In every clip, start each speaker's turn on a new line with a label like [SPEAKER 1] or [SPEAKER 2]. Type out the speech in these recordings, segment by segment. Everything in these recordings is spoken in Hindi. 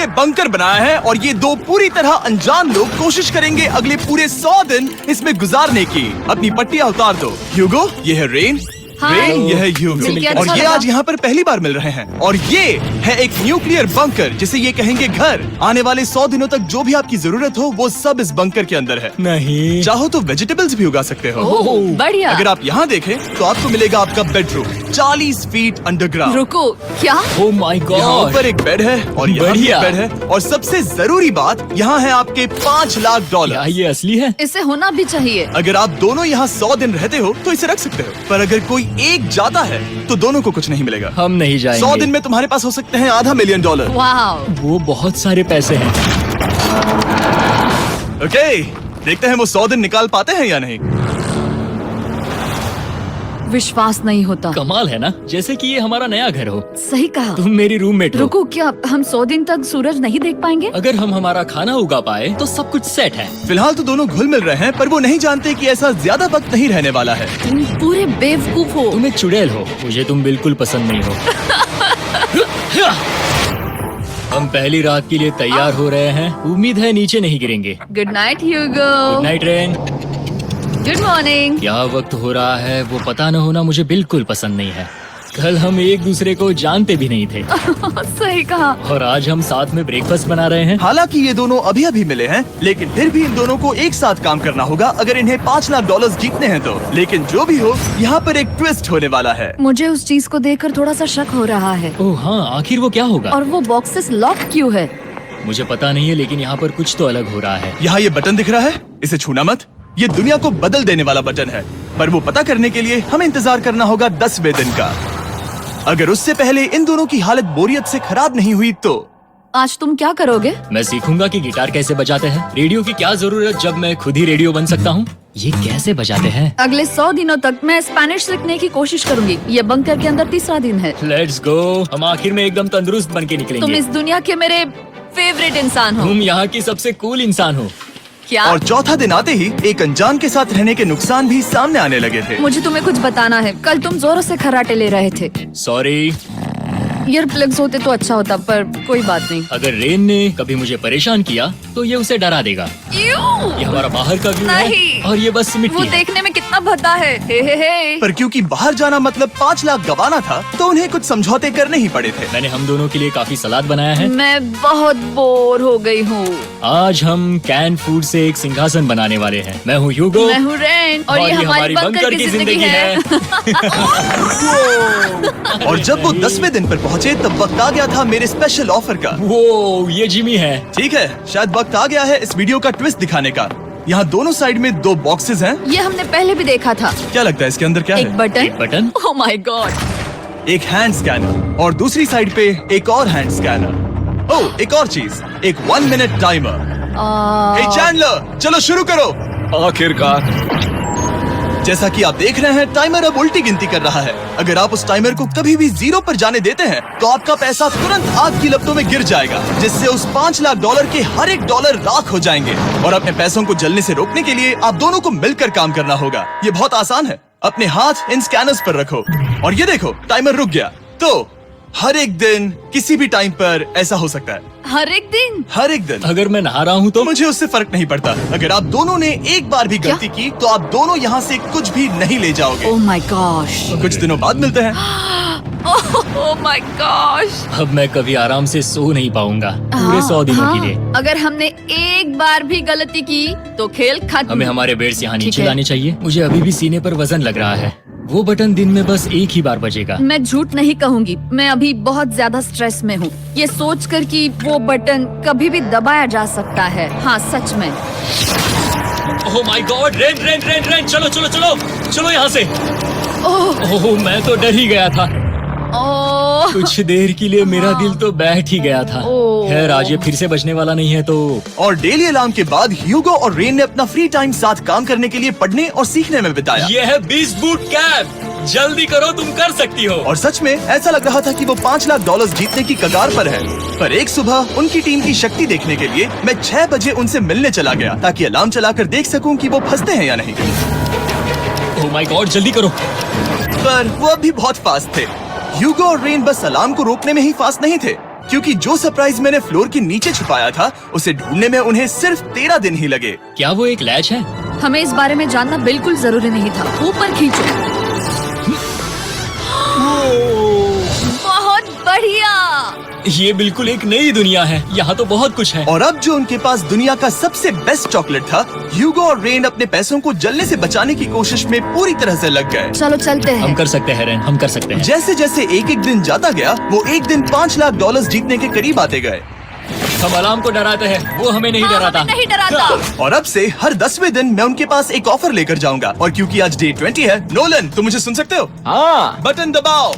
[SPEAKER 1] ये बंकर बनाया है और ये दो पूरी तरह अनजान लोग कोशिश करेंगे अगले पूरे 100 दिन इसमें गुजारने की। अपनी पट्टियां उतार दो। ह्यूगो, ये है रेन। रेन, ये है ह्यूगो। और ये आज यहाँ पर पहली बार मिल रहे हैं। और ये है एक न्यूक्लियर बंकर जिसे ये कहेंगे घर। आने वाले 100 दिनों तक जो भी आपकी जरूरत हो वो सब इस बंकर के अंदर है।
[SPEAKER 2] नहीं,
[SPEAKER 1] चाहो तो वेजिटेबल्स भी उगा सकते हो।
[SPEAKER 3] बढ़िया।
[SPEAKER 1] अगर आप यहाँ देखें तो आपको मिलेगा आपका बेडरूम 40 फीट अंडरग्राउंड।
[SPEAKER 3] रुको, क्या?
[SPEAKER 2] ओह माय
[SPEAKER 1] यहाँ
[SPEAKER 2] गॉड,
[SPEAKER 1] ऊपर एक बेड है और यहाँ भी
[SPEAKER 2] बढ़िया।
[SPEAKER 1] एक बेड है। और सबसे जरूरी बात, यहाँ है आपके $5 लाख।
[SPEAKER 2] क्या ये असली है?
[SPEAKER 3] इसे होना भी चाहिए।
[SPEAKER 1] अगर आप दोनों यहाँ 100 दिन रहते हो तो इसे रख सकते हो, पर अगर कोई एक जाता है तो दोनों को कुछ नहीं मिलेगा।
[SPEAKER 2] हम नहीं जाएंगे।
[SPEAKER 1] 100 दिन में तुम्हारे पास हो सकते हैं $500 मिलियन।
[SPEAKER 3] वाओ।
[SPEAKER 2] वो बहुत सारे पैसे हैं।
[SPEAKER 1] ओके, देखते हैं वो 100 दिन निकाल पाते हैं या नहीं।
[SPEAKER 3] विश्वास नहीं होता।
[SPEAKER 2] कमाल है ना, जैसे कि ये हमारा नया घर हो।
[SPEAKER 3] सही कहा।
[SPEAKER 2] तुम मेरी रूममेट हो।
[SPEAKER 3] रुको, क्या हम 100 दिन तक सूरज नहीं देख पाएंगे?
[SPEAKER 2] अगर हम हमारा खाना उगा पाए तो सब कुछ सेट है।
[SPEAKER 1] फिलहाल तो दोनों घुल मिल रहे हैं, पर वो नहीं जानते कि ऐसा ज्यादा वक्त नहीं रहने वाला है।
[SPEAKER 3] तुम पूरे बेवकूफ हो।
[SPEAKER 2] तुम एक चुड़ैल हो, मुझे तुम बिल्कुल पसंद नहीं हो। हम पहली रात के लिए तैयार हो रहे हैं। उम्मीद है नीचे नहीं गिरेंगे।
[SPEAKER 3] Good night Hugo.
[SPEAKER 2] Good night Rain.
[SPEAKER 3] Good morning.
[SPEAKER 2] क्या वक्त हो रहा है वो पता न होना मुझे बिल्कुल पसंद नहीं है। कल हम एक दूसरे को जानते भी नहीं थे
[SPEAKER 3] सही कहा।
[SPEAKER 2] और आज हम साथ में ब्रेकफास्ट बना रहे हैं।
[SPEAKER 1] हालांकि ये दोनों अभी अभी मिले हैं, लेकिन फिर भी इन दोनों को एक साथ काम करना होगा अगर इन्हें $5 लाख जीतने हैं तो। लेकिन जो भी हो, यहाँ पर एक ट्विस्ट होने वाला है।
[SPEAKER 3] मुझे उस चीज को देखकर थोड़ा सा शक हो रहा है।
[SPEAKER 2] ओह हाँ, आखिर वो क्या होगा?
[SPEAKER 3] और वो बॉक्सेस लॉक क्यों है?
[SPEAKER 2] मुझे पता नहीं है, लेकिन यहाँ पर कुछ तो अलग हो रहा है।
[SPEAKER 1] यहाँ ये बटन दिख रहा है, इसे छूना मत। ये दुनिया को बदल देने वाला बटन है, पर वो पता करने के लिए हमें इंतजार करना होगा 10वें दिन का। अगर उससे पहले इन दोनों की हालत बोरियत से खराब नहीं हुई तो
[SPEAKER 3] आज तुम क्या करोगे?
[SPEAKER 2] मैं सीखूंगा कि गिटार कैसे बजाते हैं। रेडियो की क्या जरूरत जब मैं खुद ही रेडियो बन सकता हूँ। ये कैसे बजाते हैं?
[SPEAKER 3] अगले 100 दिनों तक मैं स्पेनिश सीखने की कोशिश करूंगी। ये बंकर के अंदर तीसरा दिन है।
[SPEAKER 2] Let's go. हम आखिर में एकदम तंदुरुस्त बन के
[SPEAKER 3] तुम
[SPEAKER 2] निकलेंगे।
[SPEAKER 3] इस दुनिया के मेरे फेवरेट इंसान हो।
[SPEAKER 2] तुम यहाँ की सबसे कूल इंसान हो।
[SPEAKER 3] क्या?
[SPEAKER 1] और चौथा दिन आते ही एक अनजान के साथ रहने के नुकसान भी सामने आने लगे थे।
[SPEAKER 3] मुझे तुम्हें कुछ बताना है। कल तुम जोरों से खर्राटे ले रहे थे।
[SPEAKER 2] सॉरी।
[SPEAKER 3] ईयर प्लग्स होते तो अच्छा होता, पर कोई बात नहीं।
[SPEAKER 2] अगर रेन ने कभी मुझे परेशान किया तो ये उसे डरा देगा। ये हमारा बाहर का व्यू है
[SPEAKER 3] नहीं।
[SPEAKER 2] और ये बस
[SPEAKER 3] वो
[SPEAKER 2] मिट्टी है।
[SPEAKER 3] देखने में कितना भद्दा है। हे।
[SPEAKER 1] पर क्योंकि बाहर जाना मतलब 5 लाख गवाना था, तो उन्हें कुछ समझौते करने ही पड़े थे।
[SPEAKER 2] मैंने हम दोनों के लिए काफी सलाद बनाया है।
[SPEAKER 3] मैं बहुत बोर हो गई हूँ।
[SPEAKER 2] आज हम कैन फूड से एक सिंहासन बनाने वाले हैं। मैं हूँ ह्यूगो।
[SPEAKER 3] मैं हूँ रेन और ये हमारी बंकर की जिंदगी है।
[SPEAKER 1] और जब वो 10वें दिन पर पहुँचे तब वक्त आ गया था मेरे स्पेशल ऑफर का।
[SPEAKER 2] वो ये जिमी है।
[SPEAKER 1] ठीक है, शायद वक्त आ गया है इस वीडियो का ट्विस्ट दिखाने का। यहाँ दोनों साइड में 2 बॉक्सेस हैं।
[SPEAKER 3] ये हमने पहले भी देखा था।
[SPEAKER 1] क्या लगता है इसके अंदर क्या
[SPEAKER 3] एक
[SPEAKER 1] है?
[SPEAKER 3] Button.
[SPEAKER 2] Button.
[SPEAKER 3] Oh my God.
[SPEAKER 1] एक हैंड स्कैनर और दूसरी साइड पे एक और हैंड स्कैनर। ओह, एक और चीज, एक 1 मिनट टाइमर। हे चैंडलर, चलो शुरू करो।
[SPEAKER 4] आखिरकार।
[SPEAKER 1] जैसा कि आप देख रहे हैं, टाइमर अब उल्टी गिनती कर रहा है। अगर आप उस टाइमर को कभी भी 0 पर जाने देते हैं तो आपका पैसा तुरंत आग की लपटों में गिर जाएगा, जिससे उस $5 लाख के हर एक डॉलर राख हो जाएंगे। और अपने पैसों को जलने से रोकने के लिए आप दोनों को मिलकर काम करना होगा। ये बहुत आसान है। अपने हाथ इन स्कैनर्स पर रखो और ये देखो, टाइमर रुक गया। तो हर एक दिन किसी भी टाइम पर ऐसा हो सकता है।
[SPEAKER 3] हर एक दिन?
[SPEAKER 1] हर एक दिन।
[SPEAKER 2] अगर मैं नहा रहा हूँ तो
[SPEAKER 1] मुझे उससे फर्क नहीं पड़ता। अगर आप दोनों ने एक बार भी गलती की तो आप दोनों यहाँ से कुछ भी नहीं ले जाओगे।
[SPEAKER 3] Oh my gosh.
[SPEAKER 1] कुछ दिनों बाद मिलते हैं।
[SPEAKER 3] Oh my gosh.
[SPEAKER 2] अब मैं कभी आराम से सो नहीं पाऊंगा पूरे 100 दिनों के लिए।
[SPEAKER 3] अगर हमने एक बार भी गलती की तो खेल खत्म।
[SPEAKER 2] हमें हमारे बेड्स यहाँ
[SPEAKER 3] ठीक
[SPEAKER 2] नीचे
[SPEAKER 3] है।
[SPEAKER 2] लाने चाहिए। मुझे अभी भी सीने पर वजन लग रहा है। वो बटन दिन में बस एक ही बार बजेगा।
[SPEAKER 3] मैं झूठ नहीं कहूँगी, मैं अभी बहुत ज्यादा स्ट्रेस में हूँ, ये सोचकर कि वो बटन कभी भी दबाया जा सकता है। हाँ सच में।
[SPEAKER 2] Oh my God, rain rain rain rain, चलो चलो चलो चलो यहाँ से। ओह मैं तो डर ही गया था।
[SPEAKER 3] ओह
[SPEAKER 2] कुछ देर के लिए मेरा दिल तो बैठ ही गया था।
[SPEAKER 3] ओह।
[SPEAKER 2] खैर आज ये फिर से बजने वाला नहीं है तो।
[SPEAKER 1] और डेली अलार्म के बाद ह्यूगो और रेन ने अपना फ्री टाइम साथ काम करने के लिए पढ़ने और सीखने में बिताया।
[SPEAKER 2] ये है 20 बूट कैप। जल्दी करो, तुम कर सकती हो।
[SPEAKER 1] और सच में ऐसा लग रहा था कि वो $5 लाख जीतने की कगार पर है। पर एक सुबह उनकी टीम की शक्ति देखने के लिए मैं 6 बजे उनसे मिलने चला गया, ताकि अलार्म चलाकर देख सकूं कि वो फंसते हैं या नहीं।
[SPEAKER 2] ओह माय गॉड, जल्दी करो।
[SPEAKER 1] पर वो अब भी बहुत फास्ट थे। ह्यूगो और रेन बस अलार्म को रोकने में ही फास्ट नहीं थे, क्योंकि जो सरप्राइज मैंने फ्लोर के नीचे छुपाया था उसे ढूंढने में उन्हें सिर्फ 13 दिन ही लगे।
[SPEAKER 2] क्या वो एक लैच है?
[SPEAKER 3] हमें इस बारे में जानना बिल्कुल जरूरी नहीं था। ऊपर खींचो। बहुत बढ़िया।
[SPEAKER 2] ये बिल्कुल एक नई दुनिया है। यहाँ तो बहुत कुछ है।
[SPEAKER 1] और अब जो उनके पास दुनिया का सबसे बेस्ट चॉकलेट था, ह्यूगो और रेन अपने पैसों को जलने से बचाने की कोशिश में पूरी तरह से लग गए।
[SPEAKER 3] चलो चलते
[SPEAKER 2] हम
[SPEAKER 3] हैं।
[SPEAKER 2] कर सकते हैं रेन, हम कर सकते हैं।
[SPEAKER 1] जैसे जैसे एक एक दिन जाता गया, वो एक दिन $5 लाख जीतने के करीब आते गए।
[SPEAKER 2] हम अलार्म को डराते हैं, वो हमें नहीं
[SPEAKER 3] हाँ,
[SPEAKER 2] डराता।
[SPEAKER 3] हमें नहीं डराता।
[SPEAKER 1] और अब से हर 10वें दिन मैं उनके पास एक ऑफर लेकर जाऊंगा। और क्योंकि आज डे 20 है, नोलन तुम मुझे सुन सकते हो?
[SPEAKER 2] हाँ।
[SPEAKER 1] बटन दबाओ।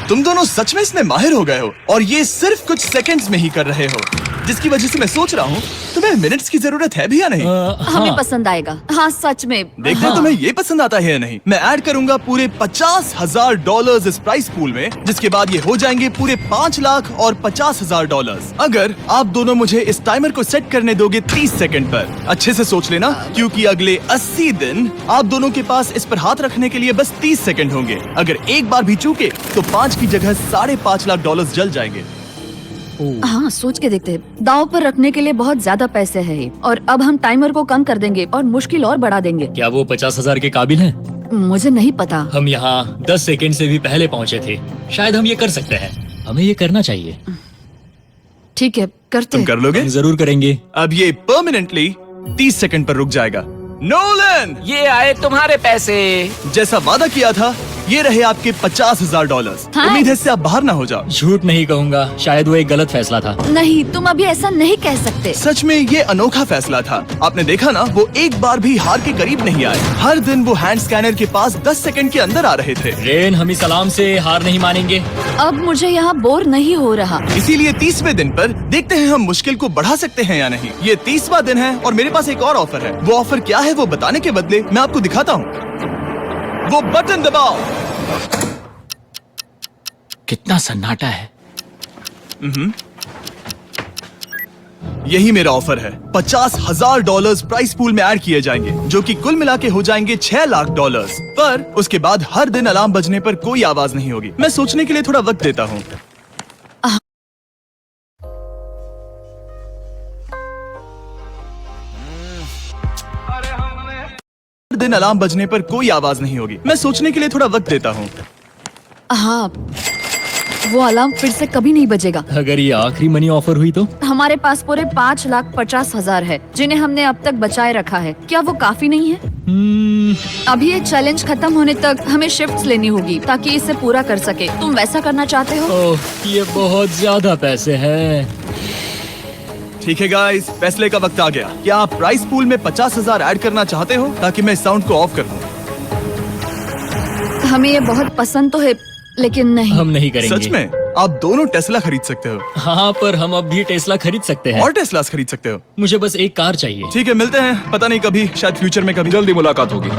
[SPEAKER 1] तुम दोनों सच में इसमें माहिर हो गए हो और ये सिर्फ कुछ सेकंड्स में ही कर रहे हो, जिसकी वजह से मैं सोच रहा हूँ तुम्हें मिनट्स की जरूरत है भी या नहीं।
[SPEAKER 3] हमें
[SPEAKER 2] हाँ।
[SPEAKER 3] पसंद आएगा। हाँ सच में।
[SPEAKER 1] देखते हैं
[SPEAKER 2] हाँ।
[SPEAKER 1] तुम्हें ये पसंद आता है या नहीं। मैं ऐड करूंगा पूरे $50,000 इस प्राइस पूल में, जिसके बाद ये हो जाएंगे पूरे $5 लाख और $50,000 अगर आप दोनों मुझे इस टाइमर को सेट करने दोगे 30 सेकंड पर। अच्छे से सोच लेना, क्योंकि अगले 80 दिन आप दोनों के पास इस पर हाथ रखने के लिए बस 30 सेकंड होंगे। अगर एक बार भी चूके तो 5 की जगह $5.5 लाख जल जाएंगे।
[SPEAKER 3] हाँ सोच के देखते हैं। दांव पर रखने के लिए बहुत ज्यादा पैसे है ये। और अब हम टाइमर को कम कर देंगे और मुश्किल और बढ़ा देंगे।
[SPEAKER 2] क्या वो 50,000 के काबिल हैं?
[SPEAKER 3] मुझे नहीं पता।
[SPEAKER 2] हम यहाँ 10 सेकंड से भी पहले पहुँचे थे। शायद हम ये कर सकते हैं। हमें ये करना चाहिए।
[SPEAKER 3] ठीक है करते
[SPEAKER 1] तुम
[SPEAKER 3] हैं।
[SPEAKER 1] कर लोगे?
[SPEAKER 2] हम जरूर करेंगे।
[SPEAKER 1] अब ये परमानेंटली 30 सेकंड पर रुक जाएगा। नोलन,
[SPEAKER 4] ये आए तुम्हारे पैसे।
[SPEAKER 1] जैसा वादा किया था, ये रहे आपके $50,000।
[SPEAKER 3] हाँ।
[SPEAKER 1] उम्मीद है इससे आप बाहर ना हो जाओ।
[SPEAKER 2] झूठ नहीं कहूँगा, शायद वो एक गलत फैसला था।
[SPEAKER 3] नहीं तुम अभी ऐसा नहीं कह सकते।
[SPEAKER 1] सच में ये अनोखा फैसला था। आपने देखा ना, वो एक बार भी हार के करीब नहीं आए। हर दिन वो हैंड स्कैनर के पास 10 सेकंड के अंदर आ रहे थे।
[SPEAKER 2] रेन, हम इस अलार्म से हार नहीं मानेंगे।
[SPEAKER 3] अब मुझे यहाँ बोर नहीं हो रहा।
[SPEAKER 1] इसीलिए 30वें दिन पर देखते हैं हम मुश्किल को बढ़ा सकते हैं या नहीं। ये 30वां दिन है और मेरे पास एक और ऑफर है। वो ऑफर क्या है वो बताने के बदले मैं आपको दिखाता हूँ। वो बटन दबाओ।
[SPEAKER 4] कितना सन्नाटा है।
[SPEAKER 1] यही मेरा ऑफर है। $50,000 प्राइस पूल में ऐड किए जाएंगे, जो कि कुल मिला के हो जाएंगे $6 लाख। पर उसके बाद हर दिन अलार्म बजने पर कोई आवाज नहीं होगी। मैं सोचने के लिए थोड़ा वक्त देता हूँ। हर दिन अलार्म बजने पर कोई आवाज नहीं होगी। मैं सोचने के लिए थोड़ा वक्त देता हूँ।
[SPEAKER 3] हाँ वो अलार्म फिर से कभी नहीं बजेगा।
[SPEAKER 2] अगर ये आखिरी मनी ऑफर हुई तो?
[SPEAKER 3] हमारे पास पूरे $5,50,000 है, जिन्हें हमने अब तक बचाए रखा है। क्या वो काफी नहीं है? अभी ये चैलेंज खत्म होने तक हमें शिफ्ट्स लेनी होगी ताकि इसे पूरा कर सके। तुम वैसा करना चाहते हो?
[SPEAKER 2] ओह, ये बहुत ज्यादा पैसे हैं।
[SPEAKER 1] ठीक है गाइस, फैसले का वक्त आ गया। क्या आप प्राइस पूल में 50,000 ऐड करना चाहते हो ताकि मैं साउंड को ऑफ कर दूं?
[SPEAKER 3] हमें ये बहुत पसंद तो है, लेकिन नहीं।
[SPEAKER 2] हम नहीं करेंगे।
[SPEAKER 1] सच में? आप दोनों टेस्ला खरीद सकते हो
[SPEAKER 2] हाँ, पर हम अब भी टेस्ला खरीद सकते हैं।
[SPEAKER 1] और टेस्लास खरीद सकते हो।
[SPEAKER 2] मुझे बस एक कार चाहिए।
[SPEAKER 1] ठीक है, मिलते हैं। पता नहीं कभी, शायद फ्यूचर में कभी।
[SPEAKER 4] जल्दी मुलाकात होगी।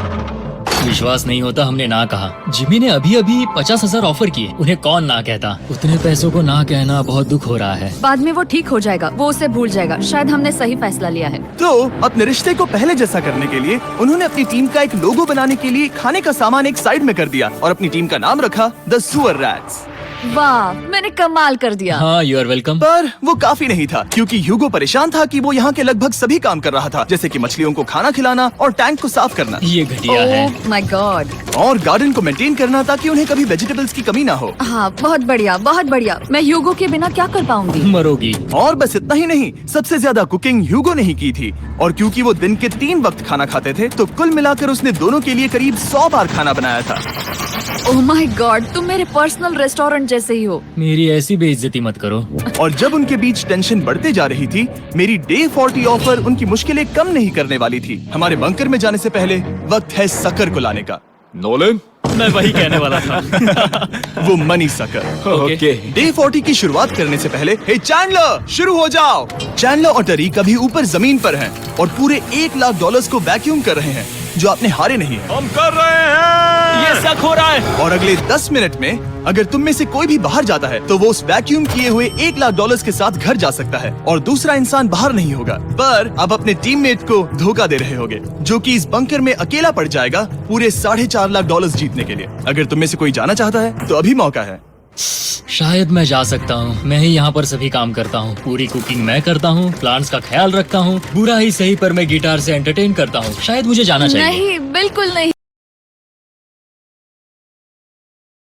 [SPEAKER 2] विश्वास नहीं होता हमने ना कहा। जिमी ने अभी अभी 50,000 ऑफर किए। उन्हें कौन ना कहता। उतने पैसों को ना कहना बहुत दुख हो रहा है।
[SPEAKER 3] बाद में वो ठीक हो जाएगा, वो उसे भूल जाएगा। शायद हमने सही फैसला लिया है।
[SPEAKER 1] तो अपने रिश्ते को पहले जैसा करने के लिए उन्होंने अपनी टीम का एक लोगो बनाने के लिए खाने का सामान एक साइड में कर दिया और अपनी टीम का नाम रखा द सुअर रैट्स।
[SPEAKER 3] वाह, मैंने कमाल कर दिया।
[SPEAKER 2] हाँ, यू आर वेलकम।
[SPEAKER 1] पर वो काफी नहीं था, क्योंकि ह्यूगो परेशान था कि वो यहाँ के लगभग सभी काम कर रहा था, जैसे कि मछलियों को खाना खिलाना और टैंक को साफ करना
[SPEAKER 2] ये घटिया है।
[SPEAKER 3] Oh my God.
[SPEAKER 1] और गार्डन को मेंटेन करना ताकि उन्हें कभी वेजिटेबल्स की कमी ना हो।
[SPEAKER 3] हाँ बहुत बढ़िया, बहुत बढ़िया। मैं ह्यूगो के बिना क्या कर पाऊंगी?
[SPEAKER 2] मरोगी।
[SPEAKER 1] और बस इतना ही नहीं, सबसे ज्यादा कुकिंग ह्यूगो ने ही की थी। और क्योंकि वो दिन के 3 वक्त खाना खाते थे, तो कुल मिलाकर उसने दोनों के लिए करीब 100 बार खाना बनाया था।
[SPEAKER 3] ओह माय गॉड, तुम मेरे पर्सनल रेस्टोरेंट जैसे ही हो।
[SPEAKER 2] मेरी ऐसी बेइज्जती मत करो।
[SPEAKER 1] और जब उनके बीच टेंशन बढ़ते जा रही थी, मेरी डे 40 ऑफर उनकी मुश्किलें कम नहीं करने वाली थी। हमारे बंकर में जाने से पहले वक्त है सकर को लाने का।
[SPEAKER 4] नोलन।
[SPEAKER 2] मैं वही कहने वाला था।
[SPEAKER 1] वो मनी सकर।
[SPEAKER 4] ओके।
[SPEAKER 1] डे 40 की शुरुआत करने से पहले, हे चैंडलर, शुरू हो जाओ। चैंडलर और टरीक अभी ऊपर जमीन पर हैं और पूरे $1 लाख को वैक्यूम कर रहे हैं, जो आपने हारे नहीं है।
[SPEAKER 4] हम कर रहे हैं।
[SPEAKER 2] ये शक हो रहा है।
[SPEAKER 1] और अगले 10 मिनट में अगर तुम में से कोई भी बाहर जाता है, तो वो उस वैक्यूम किए हुए $1 लाख के साथ घर जा सकता है और दूसरा इंसान बाहर नहीं होगा। पर अब अपने टीममेट को धोखा दे रहे होगे, जो कि इस बंकर में अकेला पड़ जाएगा पूरे $4.5 लाख जीतने के लिए। अगर तुम में से कोई जाना चाहता है तो अभी मौका है।
[SPEAKER 2] शायद मैं जा सकता हूँ। मैं ही यहाँ पर सभी काम करता हूँ। पूरी कुकिंग मैं करता हूँ, प्लांट्स का ख्याल रखता हूँ। बुरा ही सही पर मैं गिटार से एंटरटेन करता हूँ। शायद मुझे जाना चाहिए।
[SPEAKER 3] नहीं, बिल्कुल नहीं।